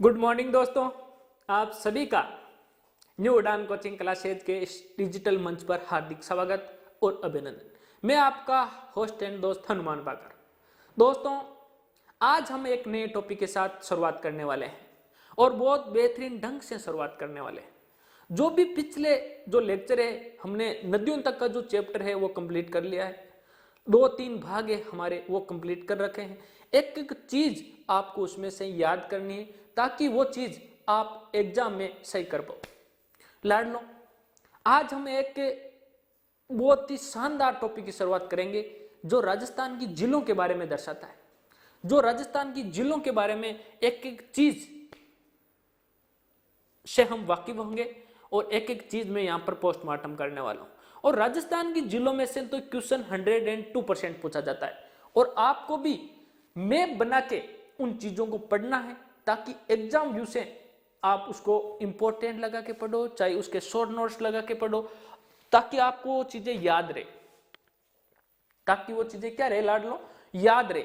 Good morning दोस्तों, आप सभी का न्यू उड़ान कोचिंग क्लासेज के इस डिजिटल मंच पर हार्दिक स्वागत और अभिनंदन। मैं आपका होस्ट एंड दोस्त हनुमान बागर। दोस्तों, आज हम एक नए टॉपिक के साथ शुरुआत करने वाले हैं और बहुत बेहतरीन ढंग से शुरुआत करने वाले हैं। जो भी पिछले जो लेक्चर है, हमने नदियों तक का जो चैप्टर है वो कंप्लीट कर लिया है। 2-3 भाग है हमारे, वो कंप्लीट कर रखे हैं। एक एक चीज आपको उसमें से याद करनी है ताकि वो चीज आप एग्जाम में सही कर पाओ। लाडलो, आज हम एक बहुत ही शानदार टॉपिक की शुरुआत करेंगे जो राजस्थान की जिलों के बारे में दर्शाता है। जो राजस्थान की जिलों के बारे में एक एक चीज से हम वाकिफ होंगे और एक एक चीज में यहां पर पोस्टमार्टम करने वाला हूं। और राजस्थान की जिलों में से तो क्वेश्चन 102% पूछा जाता है और आपको भी मैप बना के उन चीजों को पढ़ना है ताकि एग्जाम व्यू से आप उसको इंपॉर्टेंट लगा के पढ़ो, चाहे उसके शॉर्ट नोट्स लगा के पढ़ो, ताकि आपको वो चीजें याद रहे। ताकि वो चीजें क्या रहे लाडलो, याद रहे।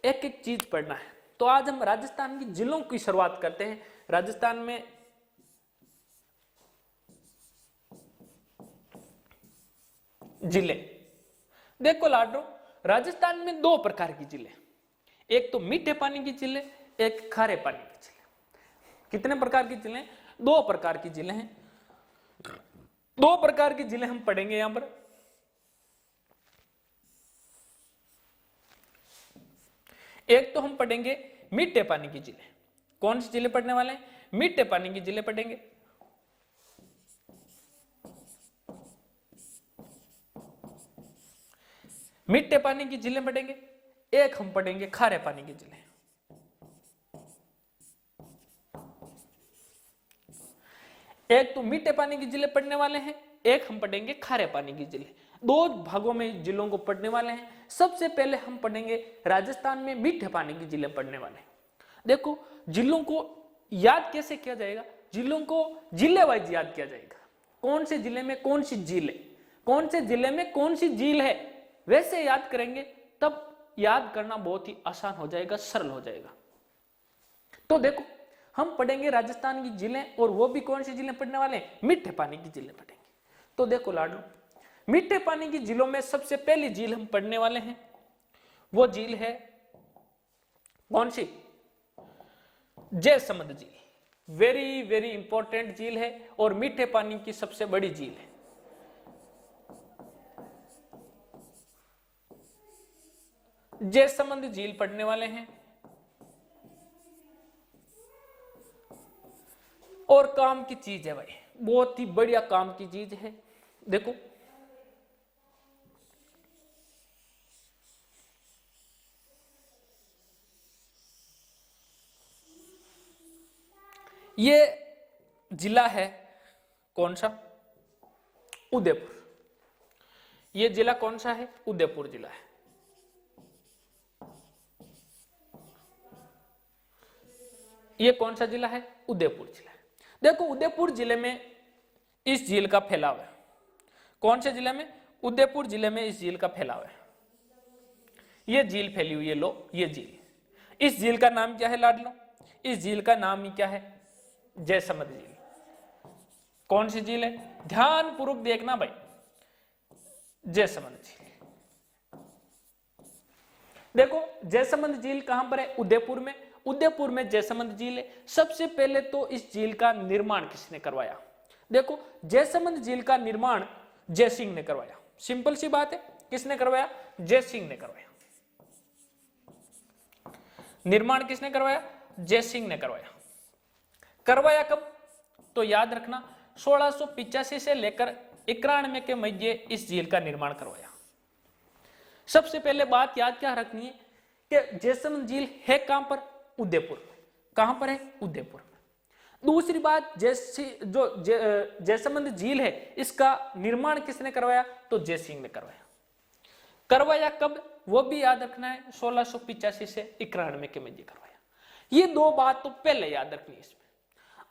एक एक चीज पढ़ना है। तो आज हम राजस्थान की जिलों की शुरुआत करते हैं। राजस्थान में जिले देखो लाडलो, राजस्थान में 2 प्रकार की जिले, एक तो मीठे पानी की जिले, एक खारे पानी की जिले। कितने प्रकार की जिले? 2 प्रकार की जिले हैं। 2 प्रकार की जिले हम पढ़ेंगे यहां पर। एक तो हम पढ़ेंगे मीठे पानी की जिले। कौन सी जिले पढ़ने वाले हैं? मीठे पानी की जिले पढ़ेंगे। मीठे पानी की जिले पढ़ेंगे। एक हम पढ़ेंगे खारे पानी की जिले। एक तो मीठे पानी की जिले पढ़ने वाले हैं, एक हम पढ़ेंगे खारे पानी की जिले। 2 भागों में जिलों को पढ़ने वाले हैं। सबसे पहले हम पढ़ेंगे राजस्थान में मीठे पानी की जिले पढ़ने वाले हैं। देखो, जिलों को याद कैसे किया जाएगा? जिलों को जिले वाइज याद किया जाएगा। कौन से जिले में कौन सी झील है, कौन से जिले में कौन सी झील है, वैसे याद करेंगे तब याद करना बहुत ही आसान हो जाएगा, सरल हो जाएगा। तो देखो, हम पढ़ेंगे राजस्थान की जिलें और वो भी कौन सी जिलें पढ़ने वाले हैं? मीठे पानी की जिलें पढ़ेंगे। तो देखो लाडलो, मीठे पानी की जिलों में सबसे पहली झील हम पढ़ने वाले हैं, वो झील है कौन सी? जयसमंद झील। वेरी वेरी इंपॉर्टेंट झील है और मीठे पानी की सबसे बड़ी झील है। जयसमंद झील पढ़ने वाले हैं। और काम की चीज है भाई, बहुत ही बढ़िया काम की चीज है। देखो, ये जिला है कौन सा? उदयपुर। ये जिला कौन सा है? उदयपुर जिला है। ये कौन सा जिला है? उदयपुर जिला है। देखो, उदयपुर जिले में इस झील का फैलाव है। कौन से जिले में? उदयपुर जिले में इस झील का फैलाव है। ये झील फैली हुई है, लो ये झील। इस झील का नाम क्या है लाडलो? इस झील का नाम ही क्या है? जयसमंद झील। कौन सी झील है? ध्यान पूर्वक देखना भाई, जयसमंद झील। देखो, जयसमंद झील कहां पर है? उदयपुर में। उदयपुर में जयसमंद झील है। सबसे पहले तो इस झील का निर्माण किसने करवाया? देखो, जयसमंद झील का निर्माण जय सिंह ने करवाया। सिंपल सी बात है, किसने करवाया? जय सिंह ने करवाया। निर्माण किसने करवाया? जय सिंह ने करवाया। करवाया कब? तो याद रखना, 1685 से लेकर 91 के मध्य इस झील का निर्माण करवाया। सबसे पहले बात याद क्या रखनी है कि जयसमंद झील है कहां पर? उदयपुर में। कहां पर है? उदयपुर में। दूसरी बात, जयसमंद झील है, इसका निर्माण किसने करवाया? तो जय सिंह ने करवाया। करवाया कब? वो भी याद रखना है, 1685 से 91 के मध्य करवाया। ये 2 बात तो पहले याद रखनी है इसमें।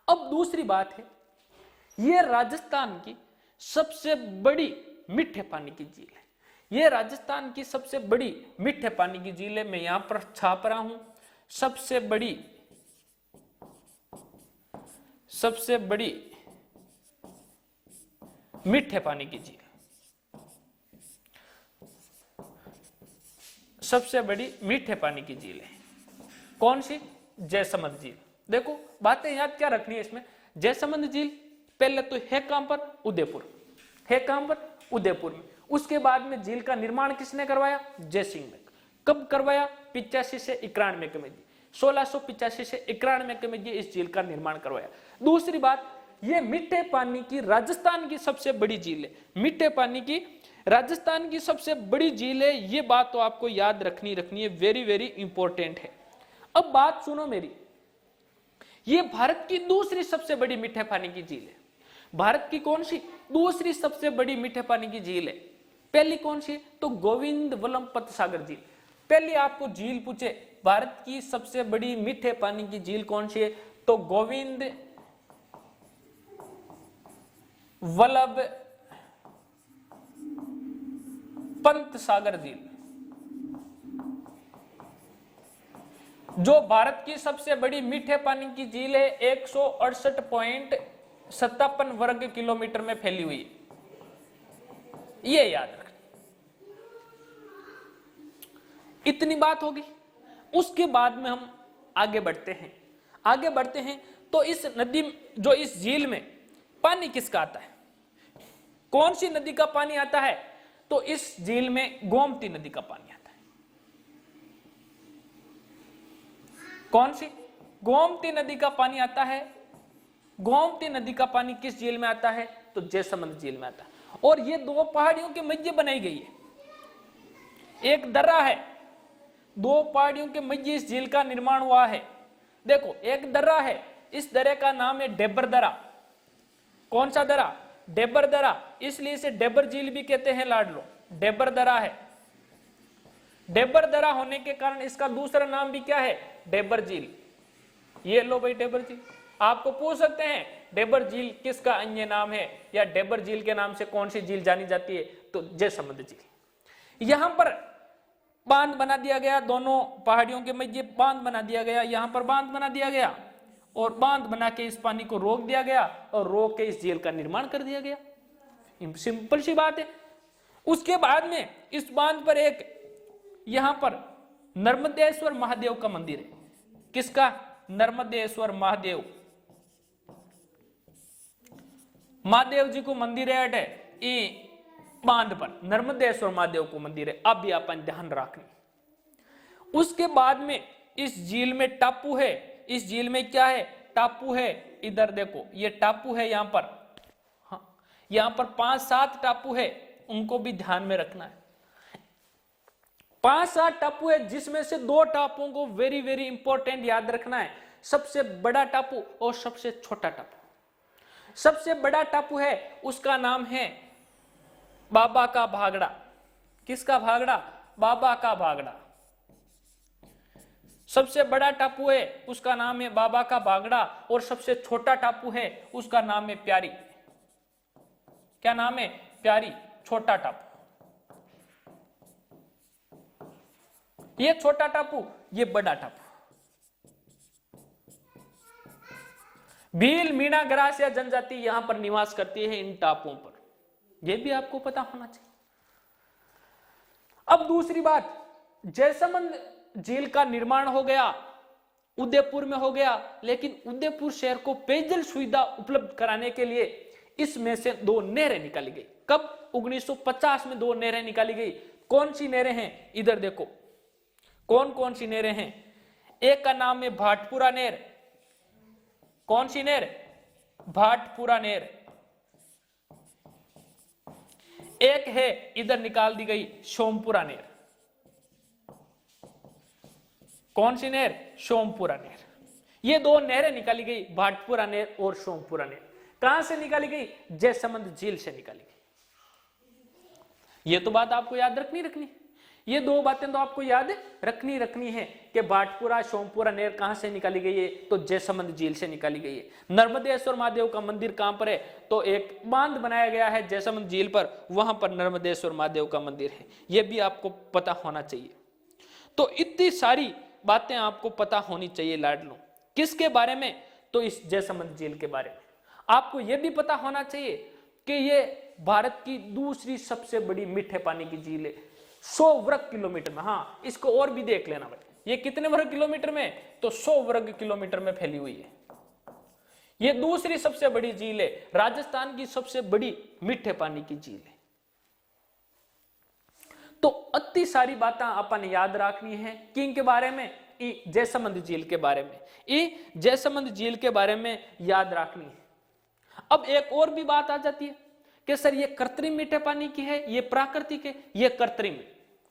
अब दूसरी बात है, ये राजस्थान की सबसे बड़ी मीठे पानी की झील है। ये राजस्थान की सबसे बड़ी मीठे पानी की झील है। मैं यहां पर छाप रहा हूं, सबसे बड़ी सबसे बड़ी मीठे पानी की झील, सबसे बड़ी मीठे पानी की झील है कौन सी? जयसमंद झील। देखो बातें याद क्या रखनी है इसमें, जयसमंद झील पहले तो है कहां पर? उदयपुर, है कहां पर? उदयपुर में। उसके बाद में झील का निर्माण किसने करवाया? जयसिंह ने। कब करवाया? 85 से 91 के मध्य, 1685 से 91 के मध्य इस झील का निर्माण करवाया। दूसरी बात, ये मीठे पानी की राजस्थान की सबसे बड़ी झील है, मीठे पानी की राजस्थान की सबसे बड़ी झील है। ये बात तो आपको याद रखनी है, वेरी वेरी इंपॉर्टेंट है। अब बात सुनो मेरी, ये भारत की दूसरी सबसे बड़ी मीठे पानी की झील है। भारत की कौन सी? दूसरी सबसे बड़ी मीठे पानी की झील है। पहली कौन सी? तो गोविंद वल्लभ पंत सागर झील। पहली आपको झील पूछे भारत की सबसे बड़ी मीठे पानी की झील कौन सी है, तो गोविंद वल्लभ पंत सागर झील, जो भारत की सबसे बड़ी मीठे पानी की झील है, 168.57 वर्ग किलोमीटर में फैली हुई है। ये याद रखना। इतनी बात होगी। उसके बाद में हम आगे बढ़ते हैं तो इस नदी, जो इस झील में पानी किसका आता है? कौन सी नदी का पानी आता है? तो इस झील में गोमती नदी का पानी आता है। कौन सी? गोमती नदी का पानी आता है। गोमती नदी का पानी किस झील में आता है? तो जयसमंद झील में आता है। और ये दो पहाड़ियों के मध्य बनाई गई है, एक दर्रा है, दो पहाड़ियों के मध्य इस झील का निर्माण हुआ है। देखो एक दर्रा है, इस दर्रे का नाम है डेबर दर्रा। कौन सा दर्रा? डेबर दर्रा, इसलिए इसे डेबर झील भी कहते हैं लाडलो। डेबर दर्रा है। डेबर दर्रा होने के कारण इसका दूसरा नाम भी क्या है? डेबर झील। ये लो भाई डेबर झील। आपको पूछ सकते हैं डेबर झील किसका अन्य नाम है, या डेबर झील के नाम से कौन सी झील जानी जाती है? तो जयसमंद झील। यहां पर बांध बना दिया गया, दोनों पहाड़ियों के मध्य बांध बना दिया गया, यहां पर बांध बना दिया गया और बांध बना के इस पानी को रोक दिया गया और रोक के इस झील का निर्माण कर दिया गया। सिंपल सी बात है। उसके बाद में इस बांध पर एक यहां पर नर्मदेश्वर महादेव का मंदिर है। किसका? नर्मदेश्वर महादेव, महादेव जी को मंदिर है अटे ये बांध पर, नर्मदेश्वर महादेव को मंदिर है। अब भी अपन ध्यान रखनी। उसके बाद में इस झील में टापू है। इस झील में क्या है? टापू है। इधर देखो ये टापू है यहां पर, हाँ यहां पर 5-7 टापू है, उनको भी ध्यान में रखना है। 5-7 टापू है, जिसमें से 2 टापुओं को वेरी वेरी इंपॉर्टेंट याद रखना है। सबसे बड़ा टापू और सबसे छोटा टापू। सबसे बड़ा टापू है उसका नाम है बाबा का भागड़ा। किसका भागड़ा? बाबा का भागड़ा। सबसे बड़ा टापू है उसका नाम है बाबा का भागड़ा और सबसे छोटा टापू है उसका नाम है प्यारी। क्या नाम है? प्यारी। छोटा टापू। ये छोटा टापू, ये बड़ा टापू। भील, मीणा, ग्रास या जनजाति यहां पर निवास करती है इन टापुओं पर। यह भी आपको पता होना चाहिए। अब दूसरी बात, जयसमंद झील का निर्माण हो गया, उदयपुर में हो गया, लेकिन उदयपुर शहर को पेयजल सुविधा उपलब्ध कराने के लिए इसमें से 2 नहरें निकाली गई। कब? 1950 में 2 नहरें निकाली गई। कौन सी नहरें हैं? इधर देखो कौन कौन सी नहरें हैं। एक का नाम है भाटपुरा नहर। कौन सी नहर? भाटपुरा नहर। एक है इधर निकाल दी गई सोमपुरा नहर। कौन सी नहर? सोमपुरा नहर। ये 2 नहरें निकाली गई, भाटपुरा नहर और सोमपुरा नहर। कहां से निकाली गई? जयसमंद झील से निकाली गई। ये तो बात आपको याद रखनी। ये 2 बातें तो आपको याद रखनी है कि भाटपुरा सोमपुरा नहर कहां से निकाली गई है? तो जयसमंद झील से निकाली गई है। नर्मदेश्वर महादेव का मंदिर कहां पर है? तो एक बांध बनाया गया है जयसमंद झील पर, वहां पर नर्मदेश्वर महादेव का मंदिर है। यह भी आपको पता होना चाहिए। तो इतनी सारी बातें आपको पता होनी चाहिए लाडलो। किसके बारे में? तो इस जयसमंद झील के बारे में आपको यह भी पता होना चाहिए कि ये भारत की दूसरी सबसे बड़ी मीठे पानी की झील है, 100 वर्ग किलोमीटर में। हाँ, इसको और भी देख लेना भाई, ये कितने वर्ग किलोमीटर में, तो 100 वर्ग किलोमीटर में फैली हुई है। ये दूसरी सबसे बड़ी झील है, राजस्थान की सबसे बड़ी मीठे पानी की झील है। तो अति सारी बातें अपन याद रखनी है किन के बारे में, जयसमंद झील के बारे में, जयसमंद झील के बारे में याद रखनी है। अब एक और भी बात आ जाती है कि सर ये कृत्रिम मीठे पानी की है, ये प्राकृतिक है, ये कृत्रिम।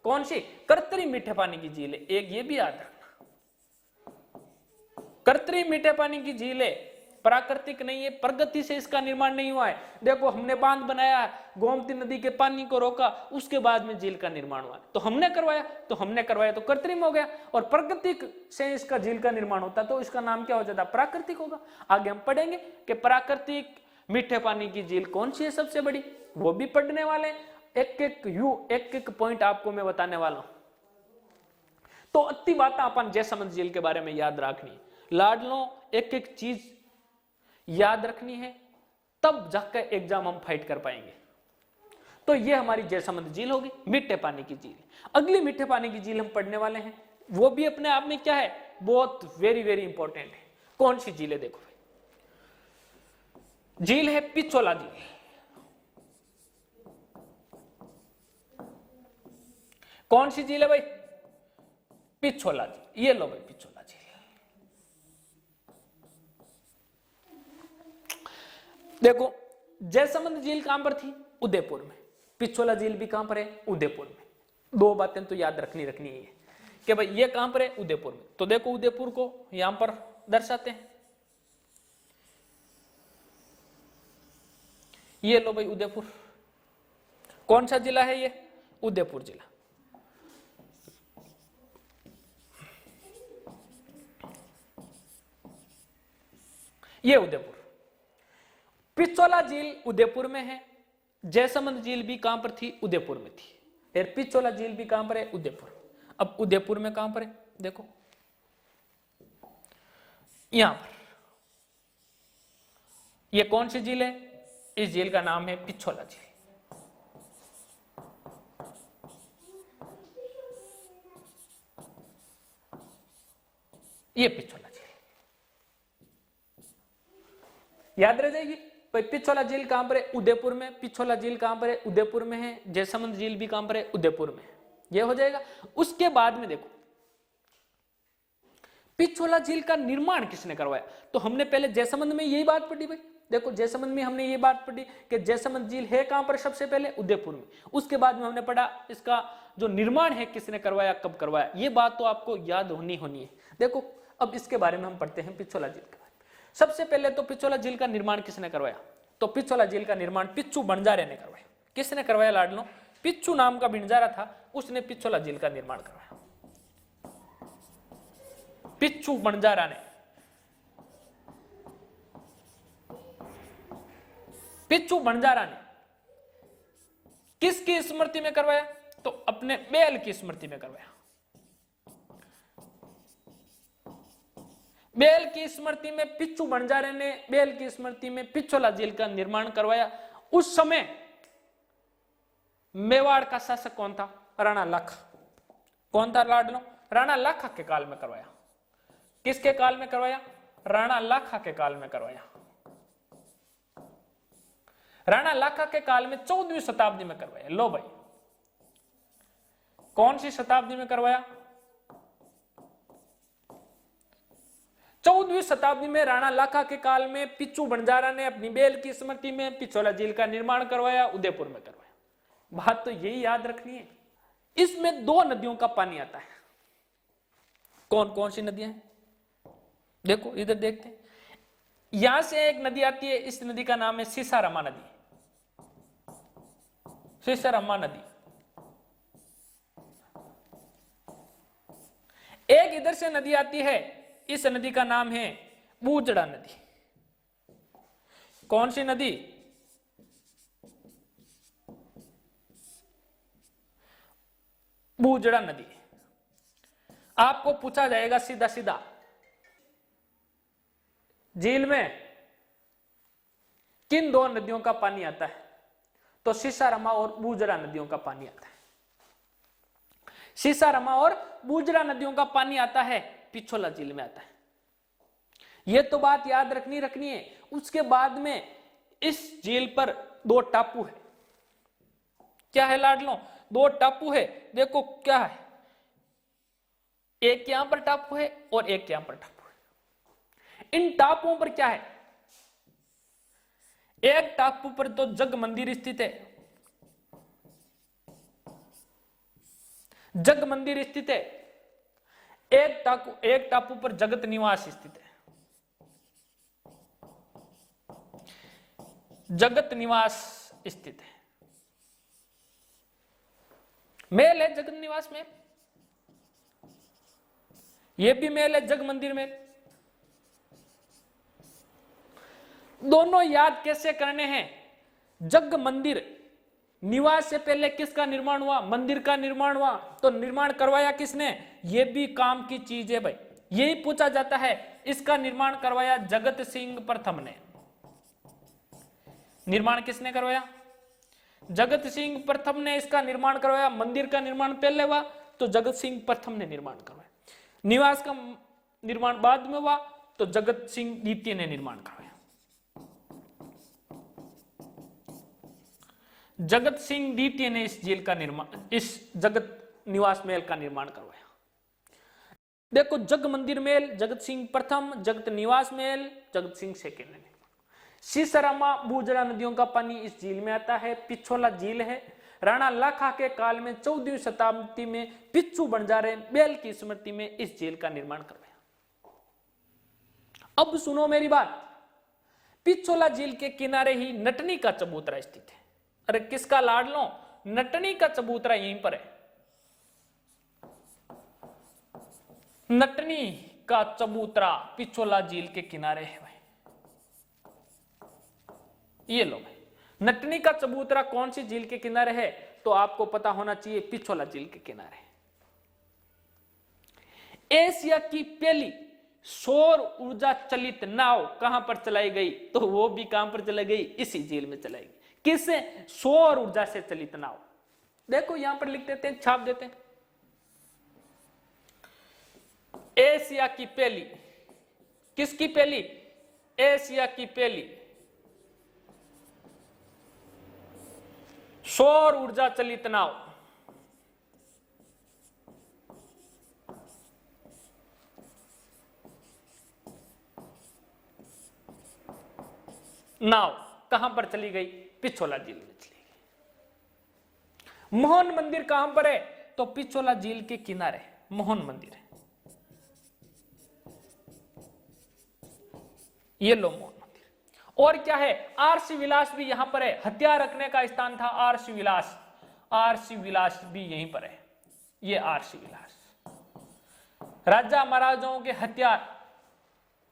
कौन सी? कृत्रिम मीठे पानी की झील है, एक ये भी याद रखना। कृत्रिम मीठे पानी की झील है, प्राकृतिक नहीं है, प्रगति से इसका निर्माण नहीं हुआ है। देखो हमने बांध बनाया, गोमती नदी के पानी को रोका, उसके बाद में झील का निर्माण हुआ। तो हमने करवाया तो कृत्रिम हो गया, और प्राकृतिक से इसका झील का निर्माण होता तो इसका नाम क्या हो जाता? प्राकृतिक होगा। आगे हम पढ़ेंगे कि प्राकृतिक मीठे पानी की झील कौन सी है सबसे बड़ी, वो भी पढ़ने वाले। एक एक पॉइंट आपको मैं बताने वाला हूं। तो अति बातें अपन जयसमंद झील के बारे में याद रखनी है। लाडलो एक एक चीज याद रखनी है, तब जाकर एग्जाम हम फाइट कर पाएंगे। तो ये हमारी जयसमंद झील होगी, मीठे पानी की झील। अगली मीठे पानी की झील हम पढ़ने वाले हैं, वो भी अपने आप में क्या है, बहुत वेरी वेरी इंपॉर्टेंट है। कौन सी झील है? देखो भाई, झील है पिछोला झील। कौन सी झील है भाई? पिछोला झील। ये लो भाई, पिछोला झील। देखो जयसमंद झील कहां पर थी? उदयपुर में। पिछोला झील भी कहां पर है? उदयपुर में। दो बातें तो याद रखनी है कि भाई ये कहां पर है? उदयपुर में। तो देखो उदयपुर को यहां पर दर्शाते हैं, ये लो भाई उदयपुर। कौन सा जिला है ये? उदयपुर जिला। ये उदयपुर। पिछोला झील उदयपुर में है, जयसमंद झील भी कहां पर थी? उदयपुर में थी। फिर पिछोला झील भी कहां पर है? उदयपुर। अब उदयपुर में कहां पर है? देखो यहां पर। ये कौन सी झील है? इस झील का नाम है पिछोला झील। ये पिछोला झील याद रह जाएगी। पिछोला झील कहां पर है? उदयपुर में। पिछोला झील कहां पर है? उदयपुर में है। जयसमंद झील भी कहां पर है? उदयपुर में। यह हो जाएगा। उसके बाद में देखो पिछोला झील का निर्माण किसने करवाया? तो हमने पहले जयसमंद में यही बात पढ़ी भाई। देखो जयसमंद में हमने ये बात पढ़ी कि जयसमंद झील है कहां पर? सबसे पहले उदयपुर में। उसके बाद में हमने पढ़ा इसका जो निर्माण है किसने करवाया, कब करवाया। ये बात तो आपको याद होनी है। देखो अब इसके बारे में हम पढ़ते हैं पिछोला झील के बारे में। सबसे पहले तो पिछोला झील का निर्माण किसने करवाया? तो पिछोला झील का निर्माण पिच्चू बंजारे ने करवाया। किसने करवाया लाडलो? पिच्चू नाम का बंजारा था, उसने पिछोला झील का निर्माण करवाया। पिच्चू बंजारा ने। पिच्चू बंजारा ने किसकी स्मृति में करवाया? तो अपने बैल की स्मृति में करवाया। बैल की स्मृति में पिच्चू बंजारे ने बैल की स्मृति में पिछोला झील का निर्माण करवाया। उस समय मेवाड़ का शासक कौन था? राणा लाखा। कौन था लाडलो? राणा लाखा के काल में करवाया। किसके काल में करवाया? राणा लाखा के काल में करवाया। राणा लाखा के काल में 14वीं शताब्दी में करवाया। लो भाई कौन सी शताब्दी में करवाया? 14वीं शताब्दी में राणा लाखा के काल में पिच्चू बंजारा ने अपनी बैल की स्मृति में पिछोला झील का निर्माण करवाया, उदयपुर में करवाया। बात तो यही याद रखनी है। इसमें 2 नदियों का पानी आता है। कौन कौन सी नदियां हैं? देखो इधर देखते हैं। यहां से एक नदी आती है, इस नदी का नाम है सीसारामा नदी। सीसारामा नदी। एक इधर से नदी आती है, इस नदी का नाम है बूजड़ा नदी। कौन सी नदी? बूजड़ा नदी। आपको पूछा जाएगा सीधा सीधा झील में किन दो नदियों का पानी आता है? तो सीसारामा और बूजरा नदियों का पानी आता है। सीसारामा और बूजरा नदियों का पानी आता है, पिछोला झील में आता है। यह तो बात याद रखनी है। उसके बाद में इस झील पर दो टापू है। क्या है लाडलो? दो टापू है। देखो क्या है, एक यहां पर टापू है और एक यहां पर टापू है। इन टापुओं पर क्या है? एक टापू पर तो जग मंदिर स्थित है, जग मंदिर स्थित है। एक टापू पर जगत निवास स्थित है, जगत निवास स्थित है। मेल है जगत निवास में, यह भी मेल है जग मंदिर में। दोनों याद कैसे करने हैं? जग मंदिर निवास से पहले किसका निर्माण हुआ? मंदिर का निर्माण हुआ। तो निर्माण करवाया किसने? यह भी काम की चीज है भाई, यही पूछा जाता है। इसका निर्माण करवाया जगत सिंह प्रथम ने। निर्माण किसने करवाया? जगत सिंह प्रथम ने इसका निर्माण करवाया। मंदिर का निर्माण पहले हुआ तो जगत सिंह प्रथम ने निर्माण करवाया। निवास का निर्माण बाद में हुआ तो जगत सिंह द्वितीय ने निर्माण करवाया। जगत सिंह द्वितीय ने इस झील का निर्माण, इस जगत निवास महल का निर्माण करवाया। देखो, जग मंदिर महल जगत सिंह प्रथम, जगत निवास महल जगत सिंह सेकेंड ने। सीसारामा बूजरा नदियों का पानी इस झील में आता है। पिछोला झील है। राणा लाखा के काल में 14वीं शताब्दी में पिच्चू बंजारे बैल की स्मृति में इस झील का निर्माण करवाया। अब सुनो मेरी बात, पिछोला झील के किनारे ही नटनी का चबूतरा स्थित है। अरे किसका लाडलो? नटनी का चबूतरा यहीं पर है। नटनी का चबूतरा पिछोला झील के किनारे है भाई। ये लो भाई, नटनी का चबूतरा कौन सी झील के किनारे है? तो आपको पता होना चाहिए, पिछोला झील के किनारे। एशिया की पहली सौर ऊर्जा चलित नाव कहां पर चलाई गई? तो वो भी कहां पर चलाई गई? इसी झील में चलाई गई। किससे? सौर ऊर्जा से चलित नाव। देखो यहां पर लिख देते हैं, छाप देते हैं। एशिया की पहली, किसकी पहली? एशिया की पहली सौर ऊर्जा चलित नाव। नाव कहां पर चली गई? पिछोला झील में चली गई। मोहन मंदिर कहां पर है? तो पिछोला झील के किनारे मोहन मंदिर है। ये लो मोहन मंदिर। और क्या है? आरसी विलास भी यहां पर है। हथियार रखने का स्थान था आरसी विलास। आरसी विलास भी यहीं पर है। ये आरसी विलास, राजा महाराजाओं के हथियार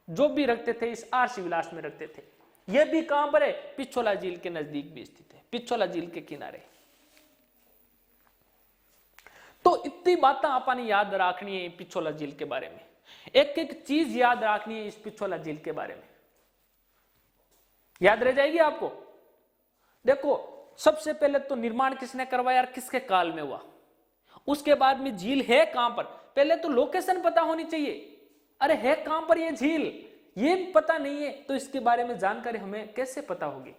जो भी रखते थे इस आरसी विलास में रखते थे। यह भी कहां पर है? पिछोला झील के नजदीक भी स्थित है, पिछोला झील के किनारे। तो इतनी बातें आपने याद रखनी है पिछोला झील के बारे में। एक एक चीज याद रखनी है इस पिछोला झील के बारे में, याद रह जाएगी आपको। देखो, सबसे पहले तो निर्माण किसने करवाया और किसके काल में हुआ। उसके बाद में झील है कहां पर? पहले तो लोकेशन पता होनी चाहिए। अरे है कहां पर ये झील, ये पता नहीं है तो इसके बारे में जानकारी हमें कैसे पता होगी?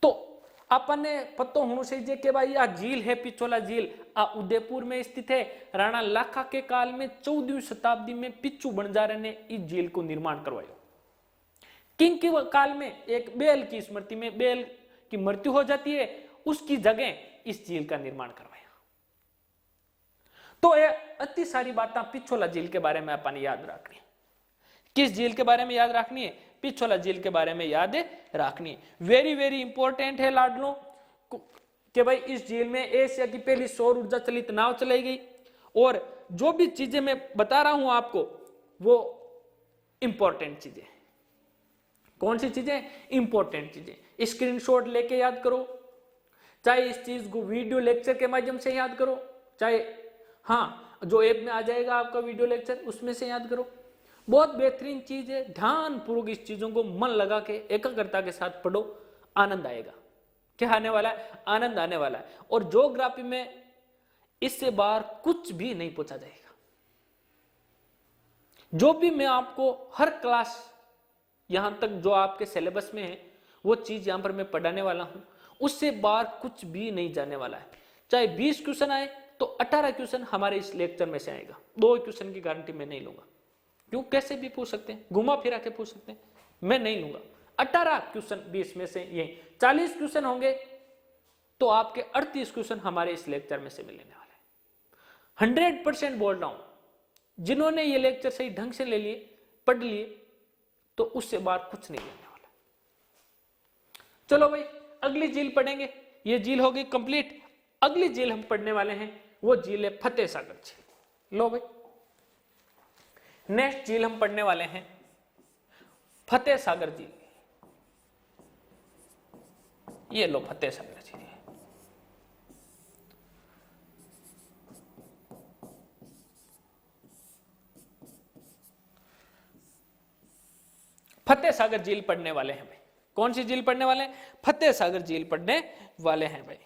तो अपन ने पता होना चाहिए कि भाई यह झील है पिछोला झील, उदयपुर में स्थित है। राणा लाखा के काल में 14वीं शताब्दी में पिच्चू बंजारे ने इस झील को निर्माण करवाया। किंग के काल में एक बैल की स्मृति में बैल की मृत्यु हो जाती है, उसकी जगह इस झील का निर्माण करवाया। तो ये अति सारी बातें पिछोला झील के बारे में अपन याद रखनी है। किस झील के बारे में याद रखनी है? पिछोला झील के बारे में याद रखनी है। वेरी वेरी इंपॉर्टेंट है लाडलो कि भाई इस झील में एशिया की पहली सौर ऊर्जा चलित नाव चलाई गई। और जो भी चीजें मैं बता रहा हूं आपको वो इंपॉर्टेंट चीजें। कौन सी चीजें? इंपॉर्टेंट चीजें। स्क्रीनशॉट लेके याद करो, चाहे इस चीज को वीडियो लेक्चर के माध्यम से याद करो, चाहे हाँ जो ऐप में आ जाएगा आपका वीडियो लेक्चर उसमें से याद करो। बहुत बेहतरीन चीज है, ध्यानपूर्वक इस चीजों को मन लगा के एकाग्रता के साथ पढ़ो, आनंद आएगा। क्या आने वाला है? आनंद आने वाला है। और ज्योग्राफी में इससे बाहर कुछ भी नहीं पूछा जाएगा। जो भी मैं आपको हर क्लास यहां तक जो आपके सिलेबस में है वो चीज यहां पर मैं पढ़ाने वाला हूं, उससे बाहर कुछ भी नहीं जाने वाला है। चाहे 20 क्वेश्चन आए तो 18 क्वेश्चन हमारे इस लेक्चर में से आएगा। 2 क्वेश्चन की गारंटी मैं नहीं लूंगा, क्यों? कैसे भी पूछ सकते हैं, घुमा फिरा के पूछ सकते हैं, मैं नहीं लूंगा। 18 क्वेश्चन 20 में से, ये 40 क्वेश्चन होंगे तो आपके 38 क्वेश्चन हमारे इस लेक्चर में से मिलने वाले हैं। 100% बोल रहा हूं, जिन्होंने ये लेक्चर सही ढंग से ले लिए, पढ़ लिए, तो उससे बाहर कुछ नहीं लेने वाला। चलो भाई, अगली झील पढ़ेंगे। ये झील होगी कंप्लीट। अगली झील हम पढ़ने वाले हैं, वो झील है फतेह सागर झील। लो भाई, नेक्स्ट झील हम पढ़ने वाले हैं फतेह सागर झील। ये लो फतेह सागर झील। फतेह सागर झील पढ़ने वाले हैं भाई। कौन सी झील पढ़ने वाले हैं? फतेह सागर झील पढ़ने वाले हैं भाई।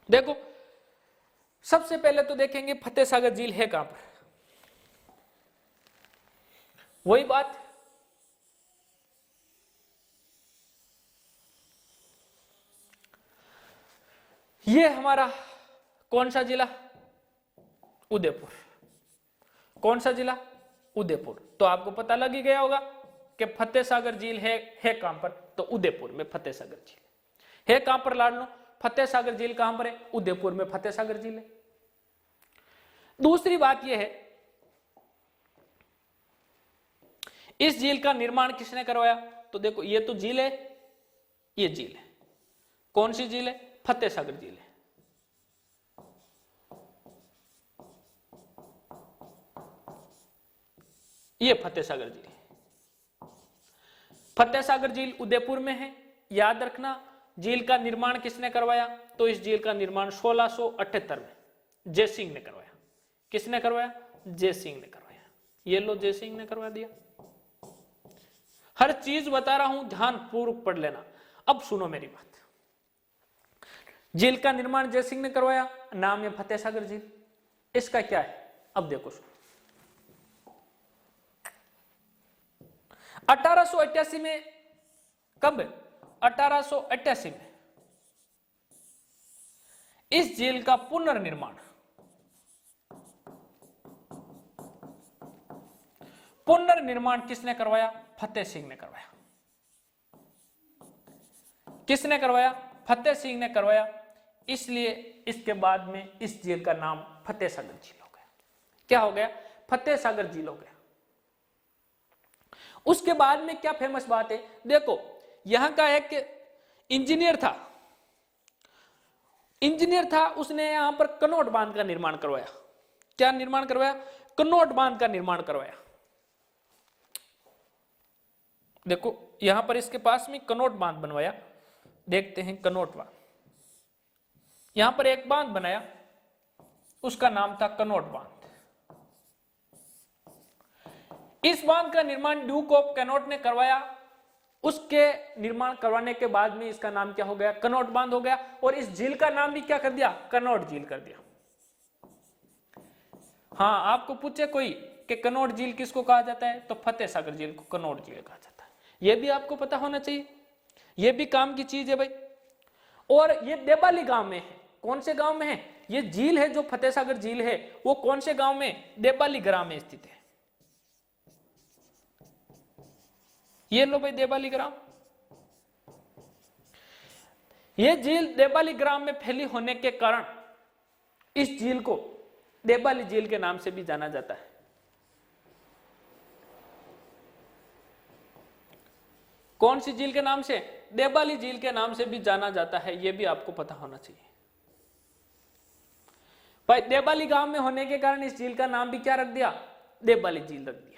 देखो, सबसे पहले तो देखेंगे फतेह सागर झील है कहां पर। वही बात, ये हमारा कौन सा जिला? उदयपुर। कौन सा जिला? उदयपुर। तो आपको पता लग ही गया होगा कि फतेह सागर झील है कहां पर? तो उदयपुर में फतेह सागर झील है। कहां पर लाडलो? फतेह सागर झील कहां पर है? उदयपुर में फतेह सागर झील है। दूसरी बात यह है, इस झील का निर्माण किसने करवाया? तो देखो, ये तो झील है, ये झील है। कौन सी झील है? फतेह सागर झील है। ये फतेह सागर झील है। फतेह सागर झील उदयपुर में है। याद रखना, झील का निर्माण किसने करवाया? तो इस झील का निर्माण 1678 में जय सिंह ने करवाया। किसने करवाया? जय सिंह ने करवाया। ये लो, जय सिंह ने करवा दिया। हर चीज बता रहा हूं, ध्यानपूर्वक पढ़ लेना। अब सुनो मेरी बात। झील का निर्माण जय सिंह ने करवाया, नाम है फतेह सागर झील। इसका क्या है? अब देखो, 1888 में, कब? 1888 में इस झील का पुनर्निर्माण किसने करवाया? फतेह सिंह ने करवाया। किसने करवाया? फतेह सिंह ने करवाया। इसलिए इसके बाद में इस झील का नाम फतेह सागर झील हो गया। क्या हो गया? फतेह सागर झील हो गया। उसके बाद में क्या फेमस बात है? देखो, यहां का एक इंजीनियर था, उसने यहां पर कनौट बांध का निर्माण करवाया। क्या निर्माण करवाया? कनौट बांध का निर्माण करवाया। देखो, यहां पर इसके पास में कनौट बांध बनवाया। देखते हैं, कनौट बांध। यहां पर एक बांध बनाया, उसका नाम था कनौट बांध। इस बांध का निर्माण ड्यूक ऑफ कैनोट ने करवाया। उसके निर्माण करवाने के बाद में इसका नाम क्या हो गया? कनौट बांध हो गया। और इस झील का नाम भी क्या कर दिया? कनौट झील कर दिया। हाँ, आपको पूछे कोई कि कनौट झील किसको कहा जाता है? तो फतेह सागर झील को कनौट झील कहा जाता है। यह भी आपको पता होना चाहिए, यह भी काम की चीज है भाई। और ये देबाली गांव में है। कौन से गांव में है? ये झील है जो फतेह सागर झील है, वो कौन से गांव में? देबाली ग्राम में स्थित है। ये लो भाई, देबाली ग्राम। ये झील देबाली ग्राम में फैली होने के कारण इस झील को देबाली झील के नाम से भी जाना जाता है। कौन सी झील के नाम से? देबाली झील के नाम से भी जाना जाता है। यह भी आपको पता होना चाहिए भाई। देबाली गांव में होने के कारण इस झील का नाम भी क्या रख दिया? देबाली झील रख दिया।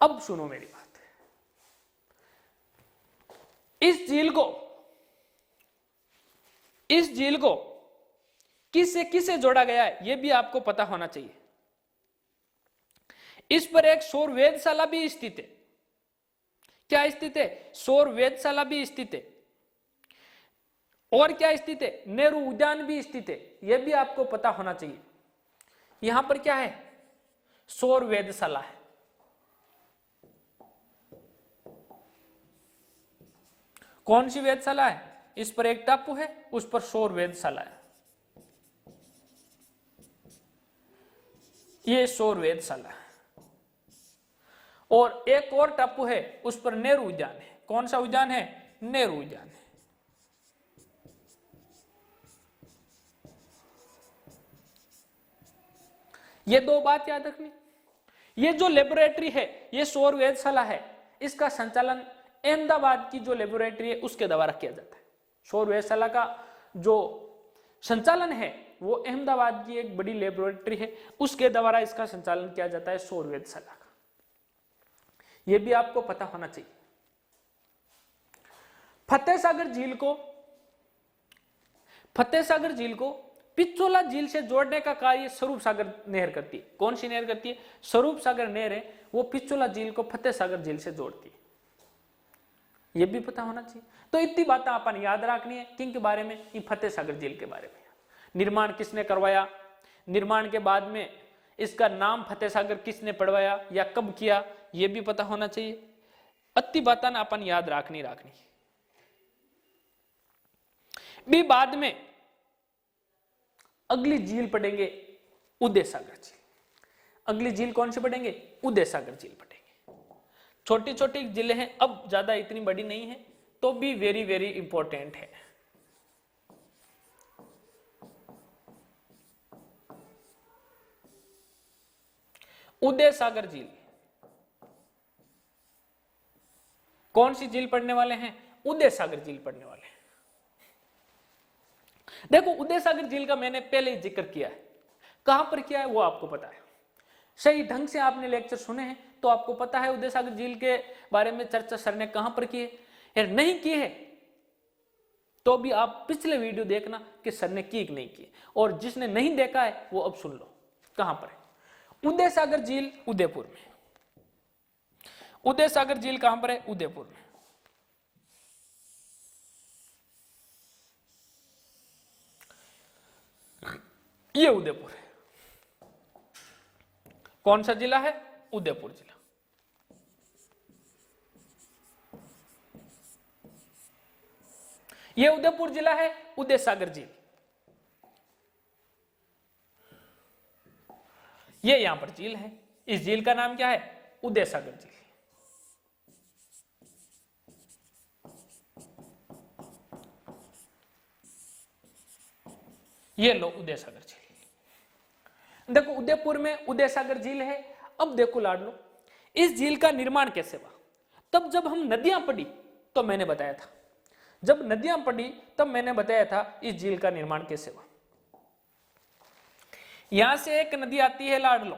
अब सुनो मेरी बात। इस झील को किससे जोड़ा गया है, यह भी आपको पता होना चाहिए। इस पर एक सौर वेधशाला भी स्थित है। क्या स्थित है? सौर वेधशाला भी स्थित है। और क्या स्थित है? नेहरू उद्यान भी स्थित है। यह भी आपको पता होना चाहिए। यहां पर क्या है? सौर वेधशाला है। कौन सी वेधशाला है? इस पर एक टापू है, उस पर सौर वेधशाला है। ये सौर वेधशाला है। और एक और टापू है, उस पर नेहरू उद्यान है। कौन सा उद्यान है? नेहरू उद्यान है। ये दो बात याद रखनी। ये जो लेबोरेटरी है, ये सौर वेधशाला है, इसका संचालन अहमदाबाद की जो लेबोरेटरी है उसके द्वारा किया जाता है। सौर वेधशाला का जो संचालन है वो अहमदाबाद की एक बड़ी लेबोरेटरी है, उसके द्वारा इसका संचालन किया जाता है, सौर वेधशाला का। यह भी आपको पता होना चाहिए। फतेह सागर झील को पिछोला झील से जोड़ने का कार्य स्वरूप सागर नहर करती है। कौन सी नहर करती है? स्वरूप सागर नहर है, वो पिछोला झील को फतेह सागर झील से जोड़ती है। यह भी पता होना चाहिए। तो इतनी बातें अपन याद रखनी है। किन के बारे में? कि फतेह सागर झील के बारे में। निर्माण किसने करवाया, निर्माण के बाद में इसका नाम फतेह सागर किसने पड़वाया या कब किया, यह भी पता होना चाहिए। इतनी बातें ना अपन याद रखनी। भी बाद में अगली झील पढ़ेंगे उदय सागर झील। अगली झील कौन सी पढ़ेंगे? उदय सागर झील पढ़ेंगे। छोटी छोटी झीलें हैं, अब ज्यादा इतनी बड़ी नहीं है, तो भी वेरी वेरी इंपॉर्टेंट है। उदय सागर झील, कौन सी झील पढ़ने वाले हैं? उदय सागर झील पढ़ने वाले हैं। देखो, उदय सागर झील का मैंने पहले ही जिक्र किया है। कहां पर किया है वो आपको पता है। सही ढंग से आपने लेक्चर सुने हैं तो आपको पता है उदय सागर झील के बारे में चर्चा सर ने कहां पर की है। नहीं की है तो भी आप पिछले वीडियो देखना कि सर ने की कि नहीं की, और जिसने नहीं देखा है वो अब सुन लो। कहां पर है उदय सागर झील? उदयपुर में। उदय सागर झील कहां पर है? उदयपुर में। ये उदयपुर है। कौन सा जिला है? उदयपुर जिला। ये उदयपुर जिला है, उदय सागर झील। ये यहां पर झील है। इस झील का नाम क्या है? उदय सागर झील। ये लो उदय सागर झील। देखो, उदयपुर में उदय सागर झील है। अब देखो लाडलो, इस झील का निर्माण कैसे हुआ? तब जब हम नदियां पढ़ी तो मैंने बताया था, जब नदियां पढ़ी तब मैंने बताया था इस झील का निर्माण कैसे हुआ। यहां से एक नदी आती है लाडलो,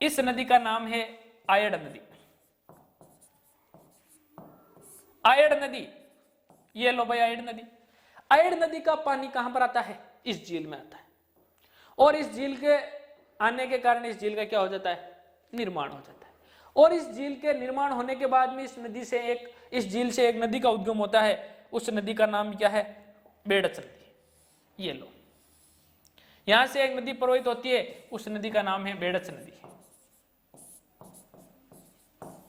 इस नदी का नाम है आयड़ नदी। आयड़ नदी, ये लो भाई आयड़ नदी। आयड़ नदी का पानी कहां पर आता है? इस झील में आता है। और इस झील के आने के कारण इस झील का क्या हो जाता है? निर्माण हो जाता है। और इस झील के निर्माण होने के बाद में इस झील से एक नदी का उद्गम होता है। उस नदी का नाम क्या है? बेड़च नदी। ये लो, यहां से एक नदी प्रवाहित होती है, उस नदी का नाम है बेड़च नदी।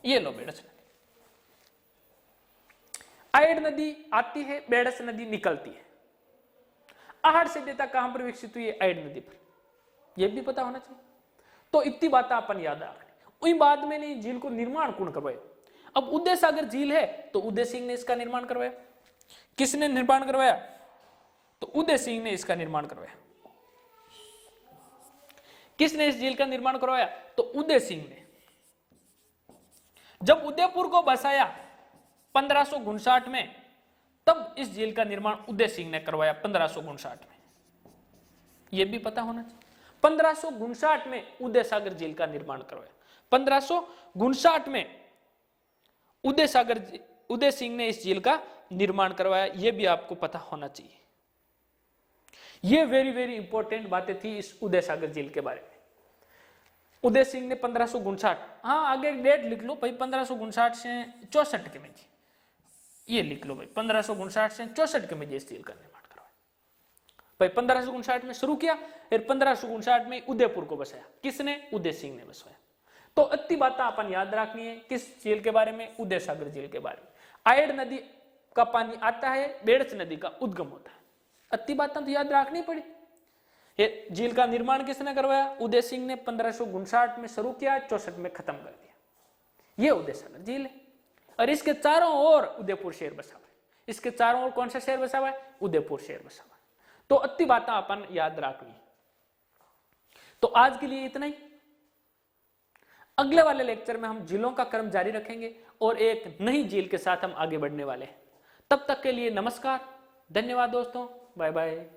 ये लो बेड़च नदी। आयड़ नदी आती है, बेड़च नदी निकलती है। आहड़ सभ्यता कहां पर विकसित हुई है? आयड़ नदी पर। यह भी पता होना चाहिए। तो इतनी बातें अपन याद रखनी। वही बाद में नहीं झील को निर्माण कौन करवाया? अब उदय सागर झील है तो उदय सिंह ने इसका निर्माण करवाया। किसने निर्माण करवाया? तो उदय सिंह ने इसका निर्माण करवाया। किसने इस झील का निर्माण करवाया? तो उदय सिंह ने। जब उदयपुर को बसाया 1559 में, तब इस झील का निर्माण उदय सिंह ने करवाया 1559 में। यह भी पता होना चाहिए। 1559 में उदय सागर झील का निर्माण करवाया। 1559 में उदय सिंह ने इस झील का निर्माण करवाया। यह भी आपको पता होना चाहिए। यह वेरी वेरी इंपॉर्टेंट बातें थी इस उदय सागर झील के बारे में। उदय सिंह ने 1559, हाँ आगे डेट लिख लो भाई, 1559 से 64 के में जी, ये लिख लो भाई 1559 से 64 के में जी स्टील का निर्माण करवाया भाई। 1559 में शुरू किया, फिर 1559 में उदयपुर को बसाया, किसने? उदय सिंह ने बसवाया। तो इतनी बात अपन याद रखनी है, किस झील के बारे में? उदय सागर झील के बारे में। आयड़ नदी का पानी आता है, बेड़च नदी का उद्गम होता है, इतनी बातें तो याद रखनी पड़ी। ये झील का निर्माण किसने करवाया? उदय सिंह ने 1559 में शुरू किया, 64 में खत्म कर दिया। ये उदय सागर झील है। और इसके चारों ओर उदयपुर शहर बसा हुआ है। इसके चारों ओर कौन सा शहर बसा हुआ है? उदयपुर शहर बसा हुआ है। तो इतनी बातें अपन याद रखनी। तो आज के लिए इतना ही। अगले वाले लेक्चर में हम झीलों का क्रम जारी रखेंगे और एक नई झील के साथ हम आगे बढ़ने वाले हैं। तब तक के लिए नमस्कार, धन्यवाद दोस्तों, बाय बाय।